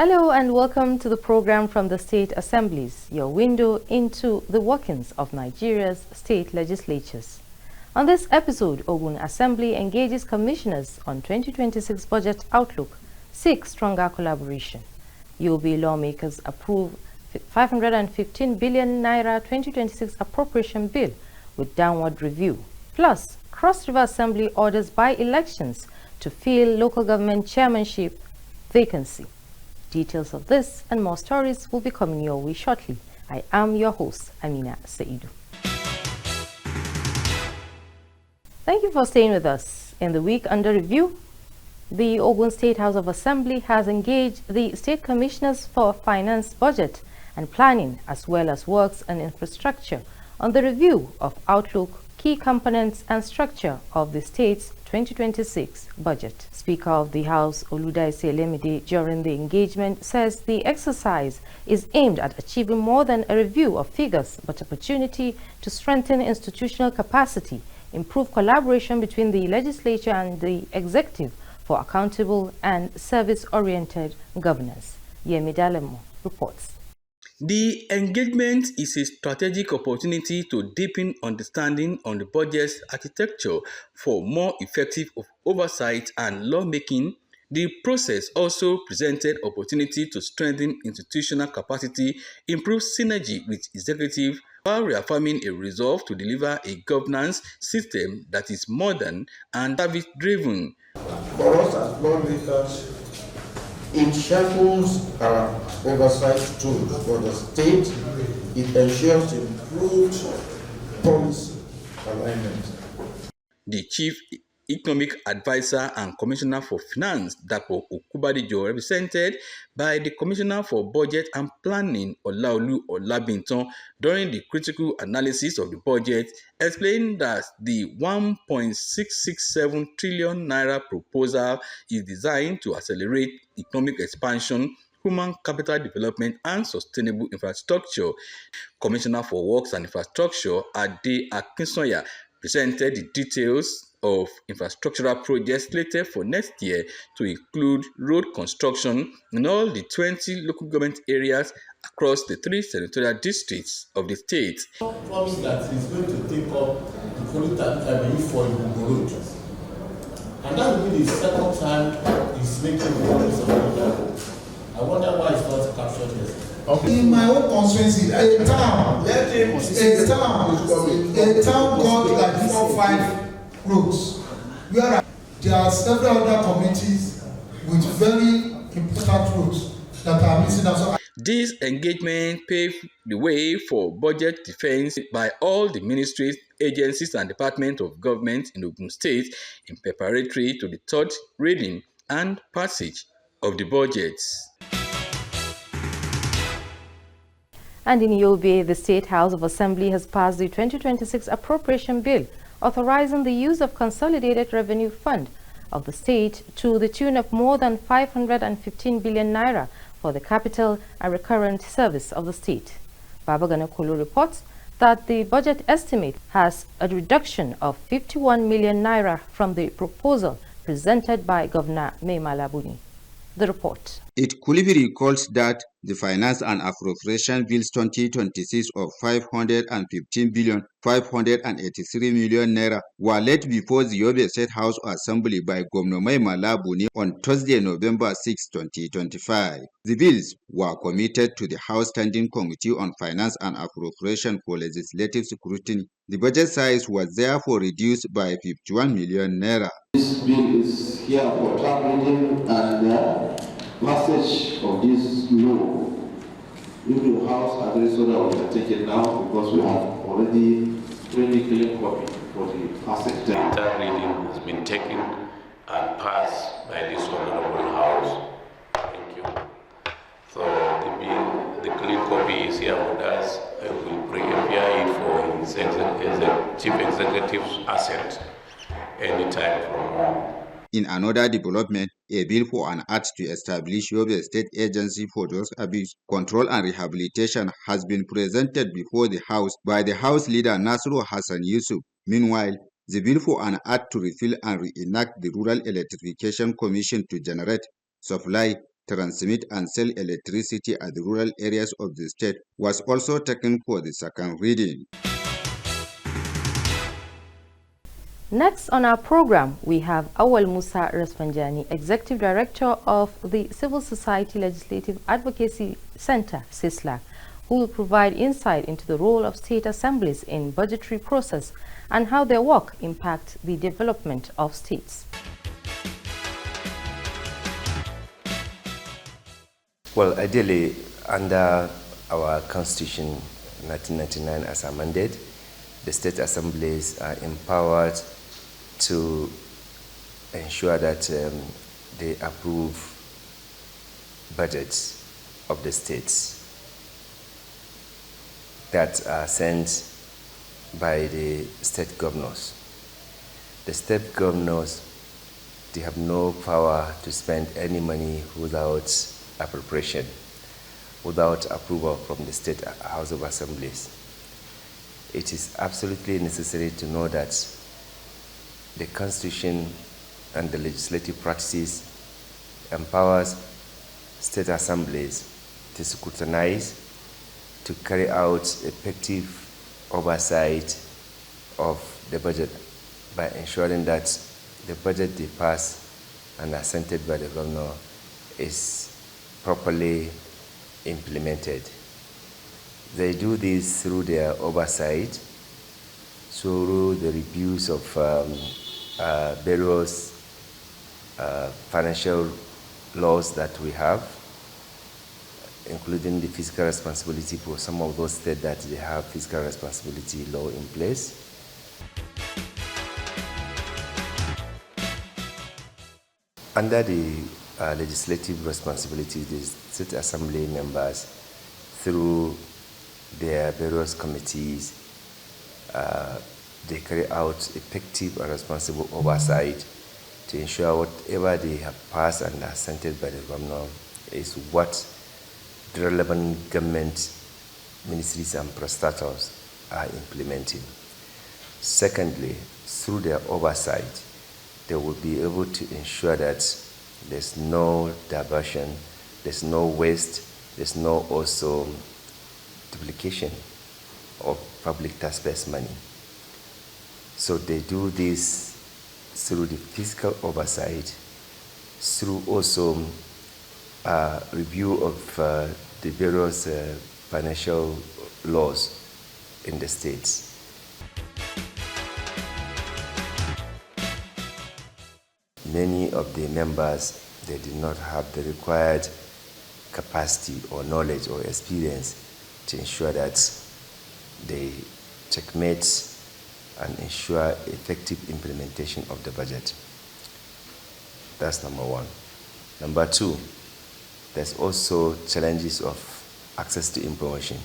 Hello and welcome to the program from the State Assemblies, your window into the workings of Nigeria's state legislatures. On this episode, Ogun Assembly engages commissioners on 2026 budget outlook, seeks stronger collaboration. UOB lawmakers approve 515 billion naira 2026 appropriation bill with downward review. Plus, Cross River Assembly orders by-elections to fill local government chairmanship vacancy. Details of this and more stories will be coming your way shortly. I am your host, Amina Saidu. Thank you for staying with us. In the week under review, the Ogun State House of Assembly has engaged the State Commissioners for Finance, Budget and Planning, as well as Works and Infrastructure, on the review of outlook, key components and structure of the state's 2026 budget. Speaker of the House, Oludaise Lemide, during the engagement says the exercise is aimed at achieving more than a review of figures, but opportunity to strengthen institutional capacity, improve collaboration between the legislature and the executive for accountable and service-oriented governance. Yemi Dalemo reports. The engagement is a strategic opportunity to deepen understanding on the budget's architecture for more effective oversight and lawmaking. The process also presented opportunity to strengthen institutional capacity, improve synergy with executive, while reaffirming a resolve to deliver a governance system that is modern and service-driven. For us as lawmakers, it sharpens our oversight tools for the state. It ensures improved policy alignment. The Chief Economic Advisor and Commissioner for Finance, Dapo Okubadijo, represented by the Commissioner for Budget and Planning, Olaolu Olabintan, during the critical analysis of the budget, explained that the 1.667 trillion naira proposal is designed to accelerate economic expansion, human capital development, and sustainable infrastructure. Commissioner for Works and Infrastructure, Ade Akinsoya, presented the details of infrastructural projects slated for next year to include road construction in all the 20 local government areas across the 3 senatorial districts of the state. Promise that is going to take up the Folita for Ibugo Road. And that will be the second time he's making the promise of Ibugo. I wonder why it's not captured this. Okay. In my own constituency, a town got like 4 or 5 roads, where there are several other communities with very important roads that are missing out. This engagement paved the way for budget defense by all the ministries, agencies and departments of government in Ogun State in preparatory to the third reading and passage of the budgets. And in Yobe, the State House of Assembly has passed the 2026 appropriation bill, authorizing the use of Consolidated Revenue Fund of the state to the tune of more than 515 billion naira for the capital and recurrent service of the state. Babagana Kolo reports that the budget estimate has a reduction of 51 million naira from the proposal presented by Governor Mai Malabuni. The report. It could be recalled that the Finance and Appropriation Bills 2026 of 515 billion 583 million naira were laid before the Yobe State House Assembly by Governor Mai Malabuni on Thursday, November 6, 2025. The bills were committed to the House Standing Committee on Finance and Appropriation for legislative scrutiny. The budget size was therefore reduced by 51 million naira. This bill is here for third reading and passage of this law. If the House agrees so that we can take it now because we have already clean copy for the passage. The third reading has been taken and passed by this honorable House. Thank you. So the bill, the clean copy is here with us. I will prepare it for his Chief Executive's assent anytime from now. In another development, a bill for an act to establish Yobe State Agency for Drug Abuse Control and Rehabilitation has been presented before the House by the House Leader Nasiru Hassan Yusuf. Meanwhile, the bill for an act to refill and reenact the Rural Electrification Commission to generate, supply, transmit and sell electricity at the rural areas of the state was also taken for the second reading. Next on our program, we have Awal Musa Raspanjani, Executive Director of the Civil Society Legislative Advocacy Center, CISLA, who will provide insight into the role of state assemblies in budgetary process and how their work impacts the development of states. Well, ideally, under our Constitution 1999 as amended, the state assemblies are empowered to ensure that they approve budgets of the states that are sent by the state governors. The state governors, they have no power to spend any money without appropriation, without approval from the State House of Assemblies. It is absolutely necessary to know that the Constitution and the legislative practices empowers state assemblies to scrutinize, to carry out effective oversight of the budget by ensuring that the budget they pass and assented by the governor is properly implemented. They do this through their oversight, through the reviews of various financial laws that we have, including the fiscal responsibility for some of those states that they have fiscal responsibility law in place. Under the legislative responsibilities, the state assembly members, through their various committees, they carry out effective and responsible oversight to ensure whatever they have passed and assented by the governor is what the relevant government ministries and prostators are implementing. Secondly, through their oversight, they will be able to ensure that there's no diversion, there's no waste, there's no also duplication of public taxpayers' money. So they do this through the fiscal oversight, through also review of the various financial laws in the states. Many of the members, they did not have the required capacity or knowledge or experience to ensure that they checkmate and ensure effective implementation of the budget. That's number one. Number two, there's also challenges of access to information.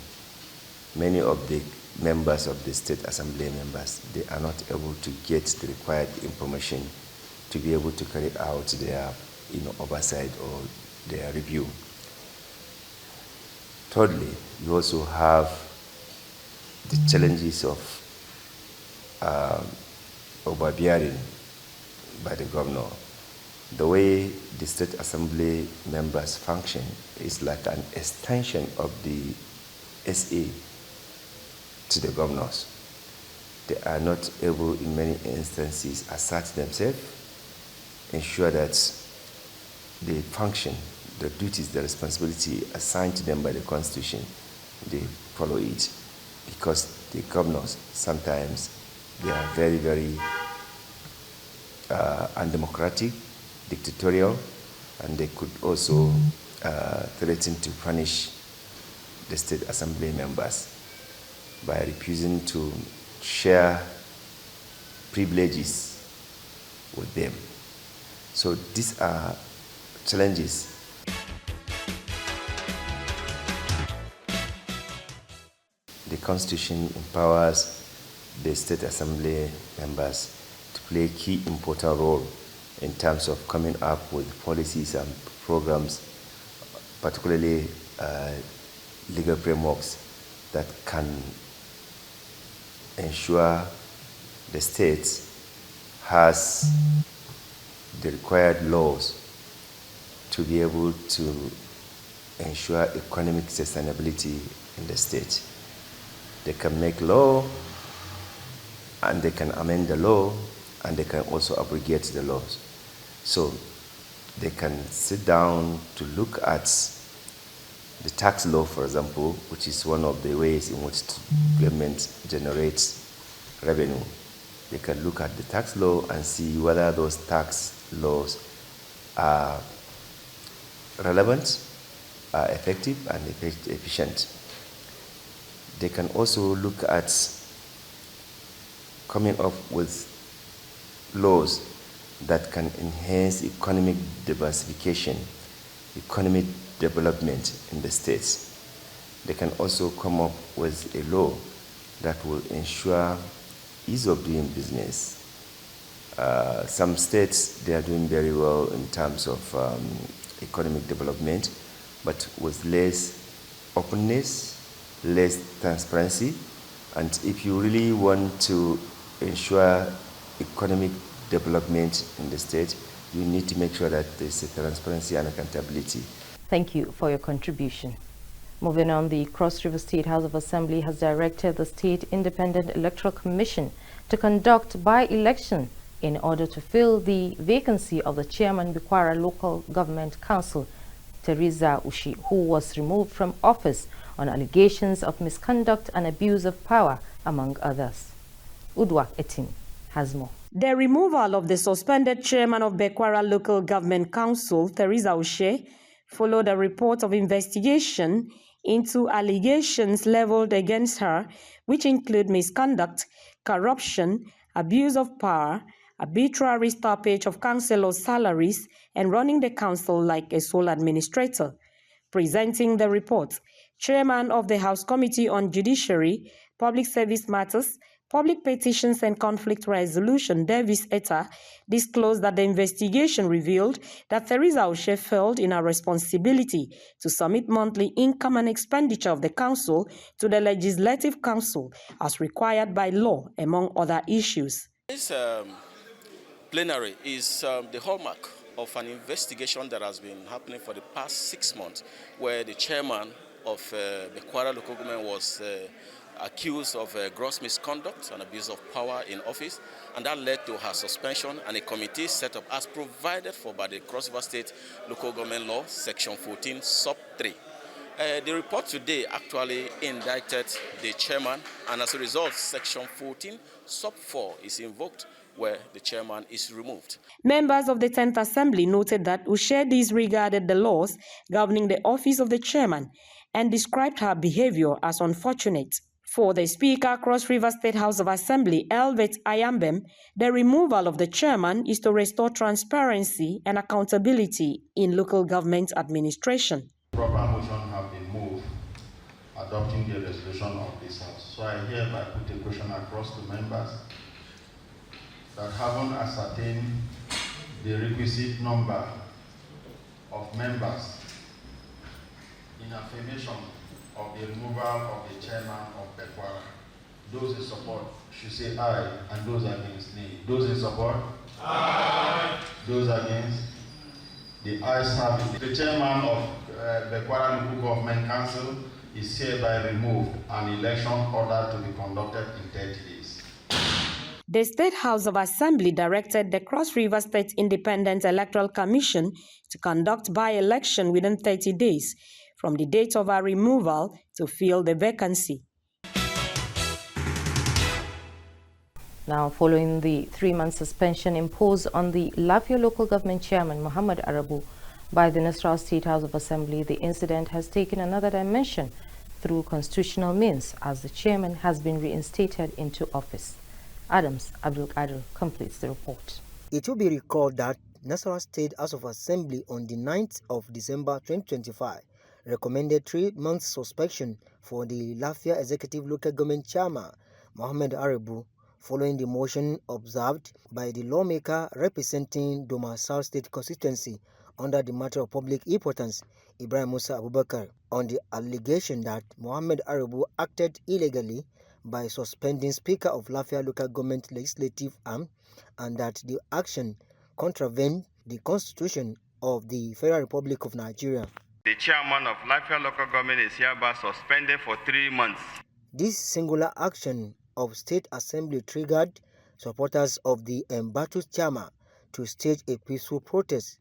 Many of the members of the state assembly members, they are not able to get the required information to be able to carry out their oversight or their review. Thirdly, you also have the challenges of overbearing by the governor. The way the state assembly members function is like an extension of the SA to the governors. They are not able in many instances assert themselves, ensure that the function, the duties, the responsibility assigned to them by the Constitution, they follow it, because the governors sometimes they are very, very undemocratic, dictatorial, and they could also threaten to punish the state assembly members by refusing to share privileges with them. So these are challenges. The Constitution empowers the state assembly members to play a key important role in terms of coming up with policies and programs, particularly legal frameworks that can ensure the state has the required laws to be able to ensure economic sustainability in the state. They can make law, and they can amend the law, and they can also abrogate the laws. So they can sit down to look at the tax law, for example, which is one of the ways in which government generates revenue. They can look at the tax law and see whether those tax laws are relevant, are effective, and efficient. They can also look at coming up with laws that can enhance economic diversification, economic development in the states. They can also come up with a law that will ensure ease of doing business. Some states, they are doing very well in terms of economic development, but with less openness, less transparency. And if you really want to ensure economic development in the state, you need to make sure that there's a transparency and accountability. Thank you for your contribution. Moving on, the Cross River State House of Assembly has directed the State Independent Electoral Commission to conduct by-election in order to fill the vacancy of the Chairman Bekwara Local Government Council, Teresa Ushi, who was removed from office on allegations of misconduct and abuse of power, among others. Udwa Etin has more. The removal of the suspended chairman of Bekwara Local Government Council, Teresa Ushi, followed a report of investigation into allegations leveled against her, which include misconduct, corruption, abuse of power, arbitrary stoppage of councillors' salaries, and running the council like a sole administrator. Presenting the report, Chairman of the House Committee on Judiciary, Public Service Matters, Public Petitions and Conflict Resolution, Davis Etta, disclosed that the investigation revealed that Teresa Ushi failed in her responsibility to submit monthly income and expenditure of the council to the Legislative Council as required by law, among other issues. This plenary is the hallmark of an investigation that has been happening for the past 6 months, where the chairman of Bekwara Local Government was accused of gross misconduct and abuse of power in office, and that led to her suspension, and a committee set up as provided for by the Cross River State Local Government Law, Section 14, Sub 3. The report today actually indicted the chairman, and as a result, Section 14, Sub 4 is invoked, where the chairman is removed. Members of the 10th Assembly noted that Ushi disregarded the laws governing the office of the chairman and described her behavior as unfortunate. For the Speaker, Cross River State House of Assembly, Elvet Ayambem, the removal of the chairman is to restore transparency and accountability in local government administration. Proper motion have been moved adopting the resolution of this House. So I hereby put a question across to members that haven't ascertained the requisite number of members in affirmation of the removal of the chairman of Bekwara. Those in support should say aye, and those against nay. Those in support? Aye. Those against? The ayes have it. The chairman of Bekwara Local Government Council is hereby removed and election ordered to be conducted in 30 days. The State House of Assembly directed the Cross River State Independent Electoral Commission to conduct by-election within 30 days from the date of her removal to fill the vacancy. Now, following the 3-month suspension imposed on the Lafia Local Government Chairman Muhammad Arabu by the Nasarawa State House of Assembly, the incident has taken another dimension through constitutional means as the chairman has been reinstated into office. Adams Abdul Qadir completes the report. It will be recalled that Nasarawa State House of Assembly on the 9th of December 2025 recommended 3 months suspension for the Lafia Executive Local Government Chairman Muhammad Arabu following the motion observed by the lawmaker representing Doma South State constituency under the matter of public importance, Ibrahim Musa Abubakar, on the allegation that Muhammad Arabu acted illegally by suspending Speaker of Lafia Local Government Legislative Arm, and that the action contravened the Constitution of the Federal Republic of Nigeria. The chairman of Lafia local government is hereby suspended for 3 months. This singular action of State Assembly triggered supporters of the embattled chairman to stage a peaceful protest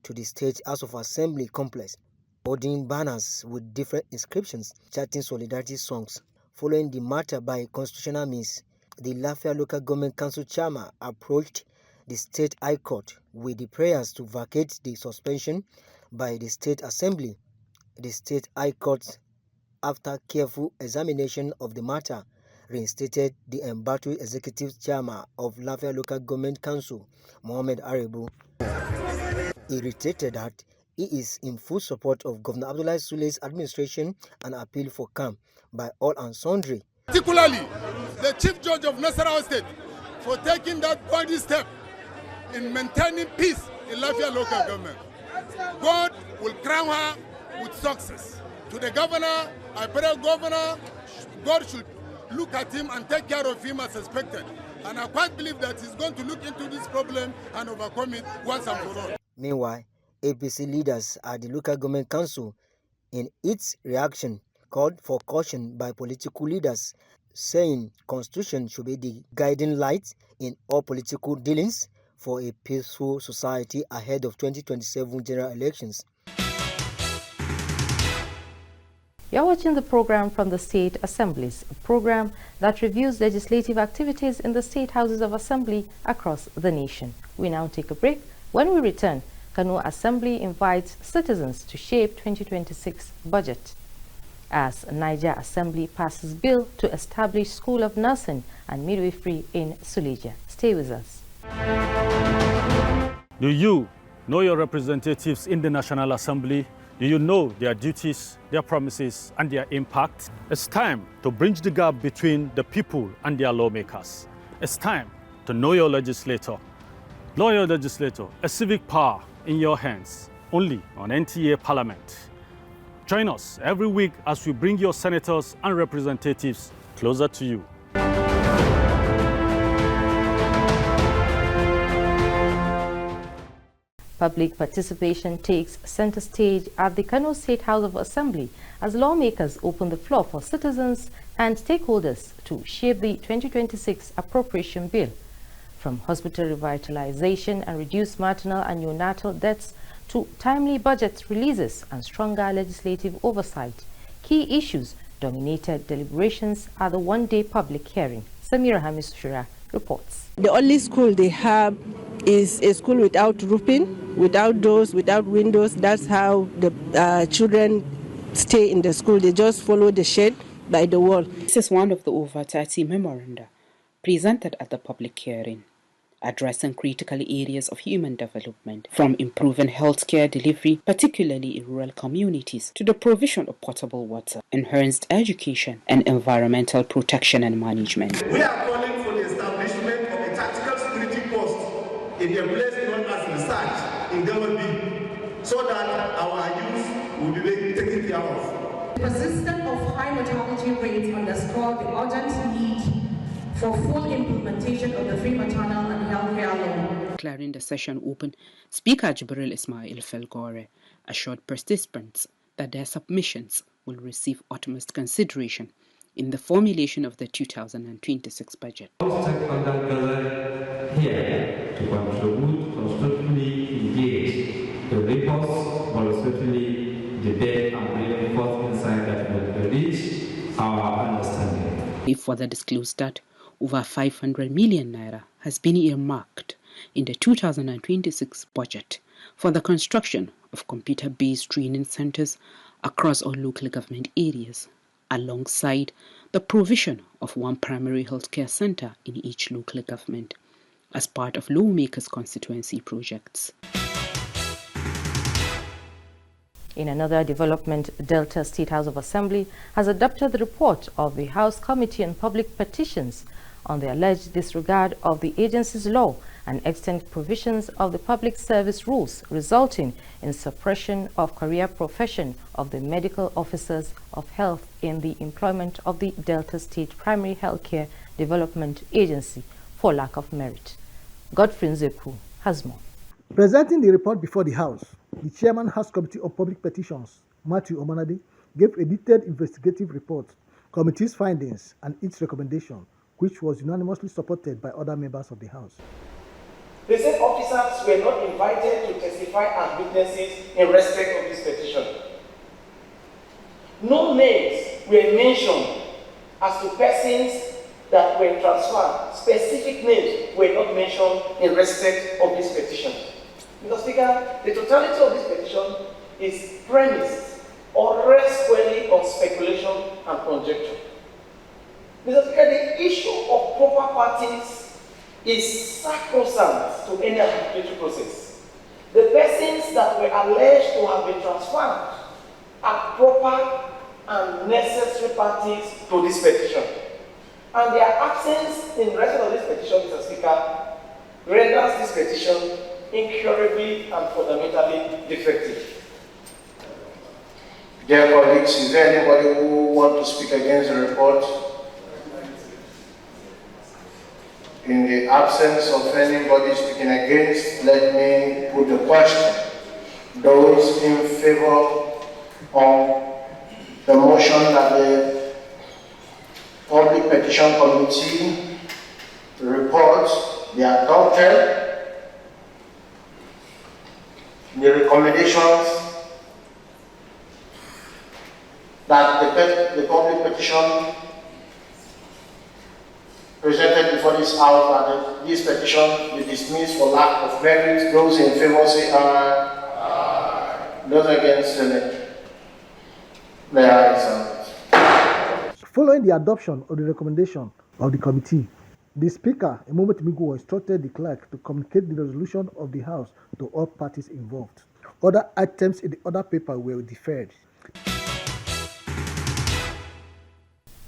to the State House of Assembly complex, holding banners with different inscriptions chanting solidarity songs. Following the matter by constitutional means, the Lafia Local Government Council chairman approached the State High Court with the prayers to vacate the suspension by the State Assembly. The State High Court, after careful examination of the matter, reinstated the embattled executive chairman of Lafia Local Government Council, Mohammed Arebu. He reiterated that he is in full support of Governor Abdullahi Sule's administration and appeal for calm by all and sundry. Particularly, the Chief Judge of Nasarawa State for taking that bold step in maintaining peace in Lafia local government. God will crown her with success. To the governor, I pray governor, God should look at him and take care of him as expected. And I quite believe that he's going to look into this problem and overcome it once and for all. Meanwhile, APC leaders at the Local Government Council, in its reaction, called for caution by political leaders, saying Constitution should be the guiding light in all political dealings for a peaceful society ahead of 2027 general elections. You're watching the program from the State Assemblies, a program that reviews legislative activities in the State Houses of Assembly across the nation. We now take a break. When we return, Kano Assembly invites citizens to shape 2026 budget. As Niger Assembly passes bill to establish School of Nursing and Midwifery in Suleja. Stay with us. Do you know your representatives in the National Assembly? Do you know their duties, their promises, and their impact? It's time to bridge the gap between the people and their lawmakers. It's time to know your legislator. Know your legislator, a civic power in your hands, only on NTA Parliament. Join us every week as we bring your senators and representatives closer to you. Public participation takes center stage at the Kano State House of Assembly as lawmakers open the floor for citizens and stakeholders to shape the 2026 appropriation bill. From hospital revitalization and reduced maternal and neonatal deaths to timely budget releases and stronger legislative oversight, key issues dominated deliberations at the one-day public hearing. Samira Hamis Shura reports. The only school they have is a school without roofing, without doors, without windows. That's how the children stay in the school. They just follow the shade by the wall. This is one of the over 30 memoranda presented at the public hearing, addressing critical areas of human development, from improving healthcare delivery, particularly in rural communities, to the provision of potable water, enhanced education, and environmental protection and management. We are calling for the establishment of a tactical security post in a place known as research in Gamabi, so that our youth will be taken care of. The persistence of high mortality rates underscore the urgent need for full implementation of the free maternal and healthcare law. Declaring the session open, Speaker Jibril Ismail Felgore assured participants that their submissions will receive utmost consideration in the formulation of the 2026 budget. Stakeholders gathered here to contribute constructively engage to reinforce constructively debate and reinforce insight that will reach our understanding. He further disclosed that over 500 million naira has been earmarked in the 2026 budget for the construction of computer-based training centers across all local government areas, alongside the provision of one primary healthcare center in each local government as part of lawmakers' constituency projects. In another development, Delta State House of Assembly has adopted the report of the House Committee on Public Petitions on the alleged disregard of the agency's law and extent provisions of the public service rules, resulting in suppression of career profession of the medical officers of health in the employment of the Delta State Primary Healthcare Development Agency for lack of merit. Godfrey Nzeku has more. Presenting the report before the House, The Chairman House Committee on Public Petitions, Matthew Omanade, gave a detailed investigative report, committee's findings, and its recommendation, which was unanimously supported by other members of the House. The said officers were not invited to testify as witnesses in respect of this petition. No names were mentioned as to persons that were transferred. Specific names were not mentioned in respect of this petition. Mr. Speaker, the totality of this petition is premised or rests squarely on speculation and conjecture. Mr. Speaker, the issue of proper parties is sacrosanct to any administrative process. The persons that were alleged to have been transferred are proper and necessary parties to this petition. And their absence in respect of this petition, Mr. Speaker, renders this petition incurably and fundamentally defective. Dear colleagues, is there anybody who wants to speak against the report? In the absence of anybody speaking against, let me put the question. Those in favor of the motion that the Public Petition Committee report be adopted, the recommendations that the public petition presented before this House and this petition be dismissed for lack of merit. Those in favor say aye. Aye. Those against say the ayes have it. Following the adoption of the recommendation of the committee, the Speaker, Emomo Timigo, instructed the clerk to communicate the resolution of the House to all parties involved. Other items in the other paper were deferred.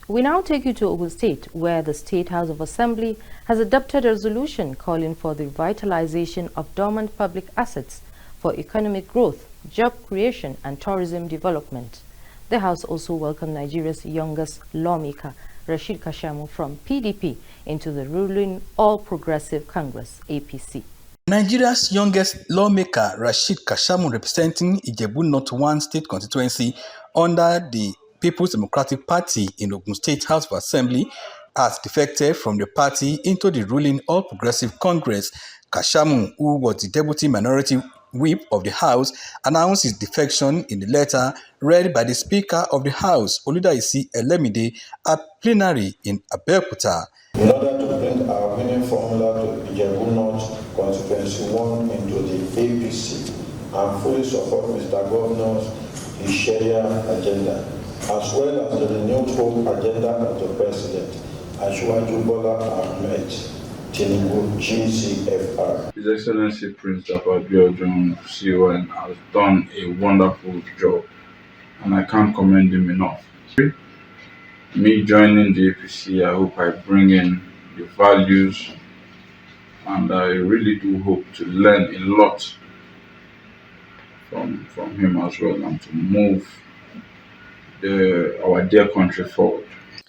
We now take you to Ogun State, where the State House of Assembly has adopted a resolution calling for the revitalization of dormant public assets for economic growth, job creation, and tourism development. The House also welcomed Nigeria's youngest lawmaker, Rashid Kashamu from PDP, into the ruling All Progressive Congress, APC. Nigeria's youngest lawmaker, Rashid Kashamu, representing Ijebu North 1 state constituency under the People's Democratic Party in Ogun State House of Assembly, has defected from the party into the ruling All Progressive Congress. Kashamu, who was the deputy minority whip of the House, announced his defection in the letter read by the Speaker of the House, Oludaisi Elemide, at plenary in Abuja. In order to bring our winning formula to Ijebu North Constituency 1 into the APC and fully support Mr. Governor's Sharia agenda, as well as the renewed hope agenda of the President, Asiwaju Bola Ahmed Tinubu, GCFR. His Excellency Prince Abuja CON has done a wonderful job, and I can't commend him enough. Me joining the APC, I hope I bring in the values, and I really do hope to learn a lot from him as well, and to move our dear country forward.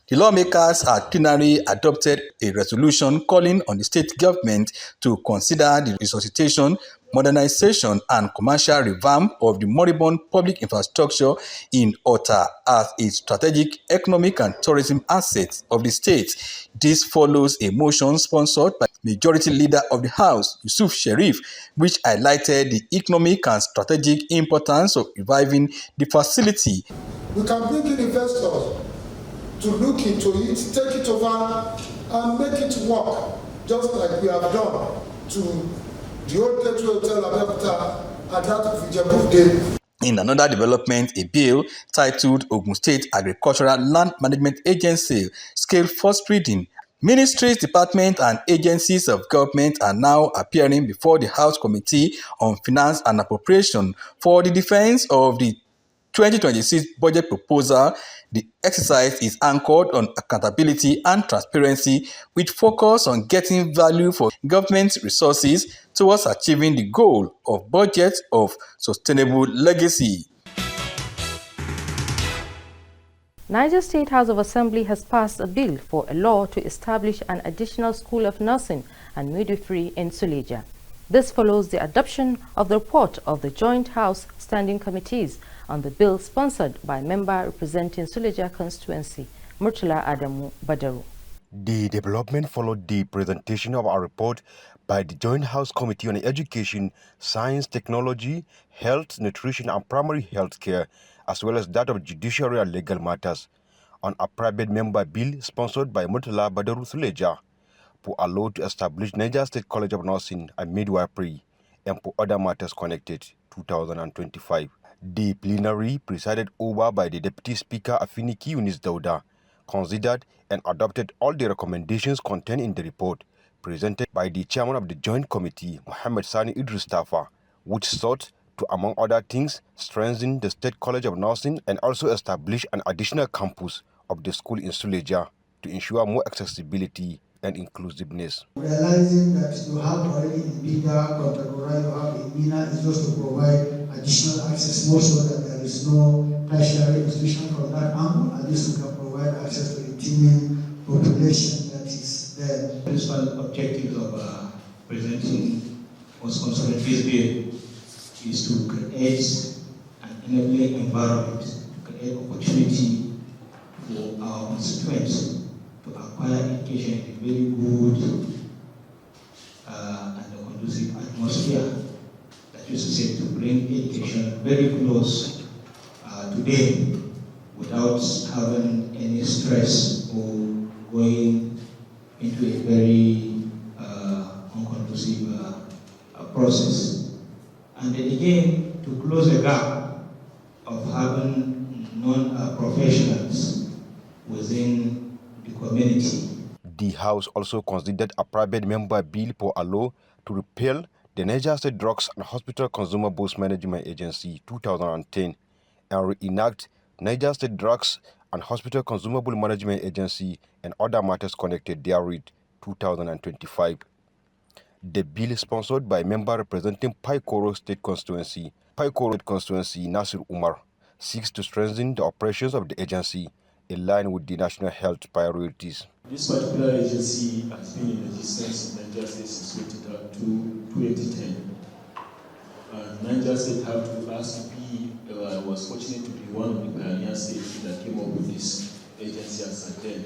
The lawmakers at plenary adopted a resolution calling on the state government to consider the resuscitation, modernization, and commercial revamp of the moribund public infrastructure in Ota as a strategic economic and tourism asset of the state. This follows a motion sponsored by Majority Leader of the House, Yusuf Sherif, which highlighted the economic and strategic importance of reviving the facility. We can bring in investors to look into it, take it over, and make it work, just like we have done to the old Gateway Hotel Abuja and that of Ijebu. In another development, a bill titled Ogun State Agricultural Land Management Agency scaled first reading. Ministries, departments, and agencies of government are now appearing before the House Committee on Finance and Appropriation for the defense of the 2026 budget proposal. The exercise is anchored on accountability and transparency, with focus on getting value for government resources towards achieving the goal of budget of sustainable legacy. Niger State House of Assembly has passed a bill for a law to establish an additional school of nursing and midwifery in Suleja. This follows the adoption of the report of the Joint House Standing Committees on the bill sponsored by member representing Suleja constituency, Murtala Adamu Badaru. The development followed the presentation of our report by the Joint House Committee on Education, Science, Technology, Health, Nutrition and Primary Health Care, as well as that of Judiciary and Legal Matters, on a private member bill sponsored by Murtala Badaru Suleja for allow to establish Niger State College of Nursing and Midwifery and for other matters connected 2025. The plenary, presided over by the Deputy Speaker Afiniki Yunis Dauda, considered and adopted all the recommendations contained in the report presented by the chairman of the Joint Committee, Mohammed Sani Idris Tafa, which sought to, among other things, strengthen the State College of Nursing and also establish an additional campus of the school in Suleja to ensure more accessibility and inclusiveness. Realizing that you have already in Bida, Kontagora, you have in Mina, is just to provide additional access more so that there is no tertiary institution from that angle, at least we can provide access to the teeming population that is there. The principal objectives of presenting or sponsoring this bill is to create an enabling environment, to create opportunity for our constituents to acquire education in a very good and a conducive atmosphere. That is to say, to bring education very close to them without having any stress or going into a very unconducive process. And then again, to close the gap of having non-professionals within the community. The House also considered a private member bill for allow to repeal the Niger State Drugs and Hospital Consumables Management Agency 2010 and reenact Niger State Drugs and Hospital Consumable Management Agency and other matters connected therewith 2025. The bill, sponsored by member representing Paikoro State Constituency, Nasir Umar, seeks to strengthen the operations of the agency in line with the national health priorities. This particular agency has been in existence in Niger State since 2010. Niger State have to ask was fortunate to be one of the pioneer states that came up with this agency as at then.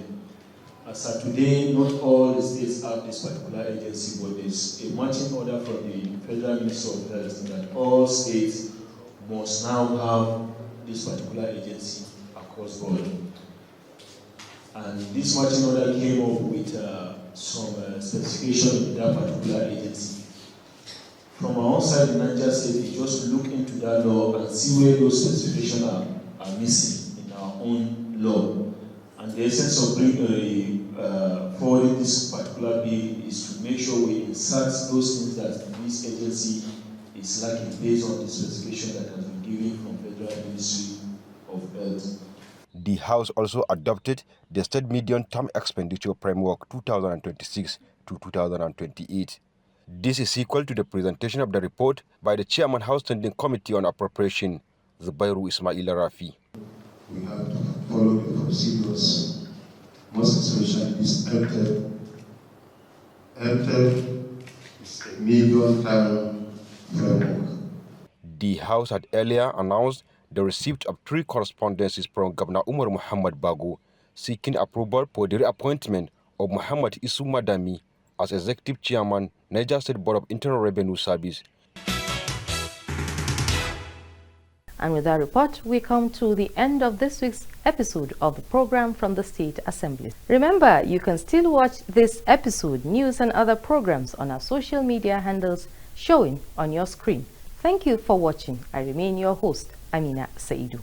As at today, not all the states have this particular agency, but there's a marching order from the Federal Ministry of Health that all states must now have this particular agency across board. And this marching order came up with some specification in that particular agency. From our own side in Niger State, we just look into that law and see where those specifications are missing in our own law. And the essence of forwarding this particular bill is to make sure we insert those things that this agency is lacking based on the specification that has been given from Federal Ministry of Health. The House also adopted the State Medium-Term Expenditure Framework 2026 to 2028. This is equal to the presentation of the report by the Chairman House Standing Committee on Appropriation, Zubairu Ismail Rafi. We have to follow the procedures, most especially this MTEP. MTEP is a medium-term framework. The House had earlier announced the receipt of 3 correspondences from Governor Umar Muhammad Bago seeking approval for the reappointment of Muhammad Isu Madami as Executive Chairman, Niger State Board of Internal Revenue Service. And with that report, we come to the end of this week's episode of the program from the State Assemblies. Remember, you can still watch this episode, news and other programs on our social media handles showing on your screen. Thank you for watching. I remain your host, Amina Saidu.